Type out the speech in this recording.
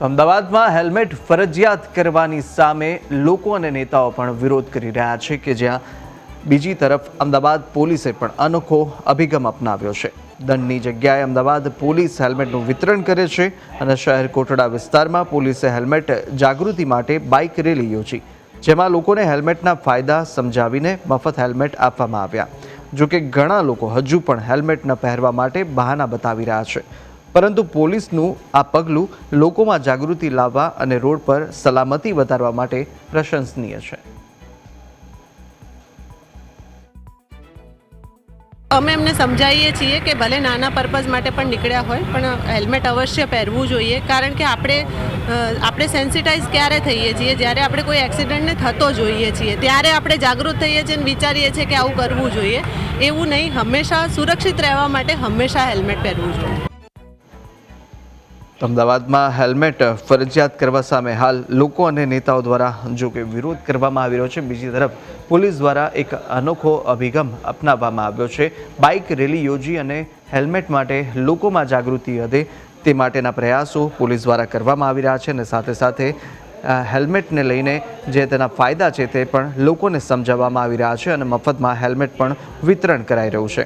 તો અમદાવાદમાં હેલ્મેટ ફરજિયાત કરવાની સામે લોકો અને નેતાઓ પણ વિરોધ કરી રહ્યા છે કે જ્યાં બીજી તરફ અમદાવાદ પોલીસે પણ અનોખો અભિગમ અપનાવ્યો છે। દંડની જગ્યાએ અમદાવાદ પોલીસ હેલ્મેટનું વિતરણ કરે છે અને શહેર કોટડા વિસ્તારમાં પોલીસે હેલ્મેટ જાગૃતિ માટે બાઇક રેલી યોજી, જેમાં લોકોને હેલ્મેટના ફાયદા સમજાવીને મફત હેલ્મેટ આપવામાં આવ્યા। જોકે ઘણા લોકો હજુ પણ હેલ્મેટ ન પહેરવા માટે બહાના બતાવી રહ્યા છે, પરંતુ પોલીસનું આ પગલું લોકોમાં જાગૃતિ લાવવા અને રોડ પર સલામતી વધારવા માટે પ્રશંસનીય છે। અમે એમને સમજાવીએ છીએ કે ભલે નાના પર્પઝ માટે પણ નીકળ્યા હોય પણ હેલ્મેટ અવશ્ય પહેરવું જોઈએ, કારણ કે આપણે સેન્સિટાઇઝ ક્યારે થઈએ છીએ જ્યારે આપણે કોઈ એક્સિડન્ટને થતો જોઈએ છીએ, ત્યારે આપણે જાગૃત થઈએ છીએ અને વિચારીએ છીએ કે આવું કરવું જોઈએ। એવું નહીં, હંમેશા સુરક્ષિત રહેવા માટે હંમેશા હેલ્મેટ પહેરવું જોઈએ। અમદાવાદમાં હેલ્મેટ ફરજિયાત કરવા સામે હાલ લોકો અને નેતાઓ દ્વારા જો કે વિરોધ કરવામાં આવી રહ્યો છે, બીજી તરફ પોલીસ દ્વારા એક અનોખો અભિગમ અપનાવવામાં આવ્યો છે। બાઇક રેલી યોજી અને હેલ્મેટ માટે લોકોમાં જાગૃતિ વધે તે માટેના પ્રયાસો પોલીસ દ્વારા કરવામાં આવી રહ્યા છે અને સાથે સાથે હેલ્મેટને લઈને જે તેના ફાયદા છે તે પણ લોકોને સમજાવવામાં આવી રહ્યા છે અને મફતમાં હેલ્મેટ પણ વિતરણ કરાઈ રહ્યું છે।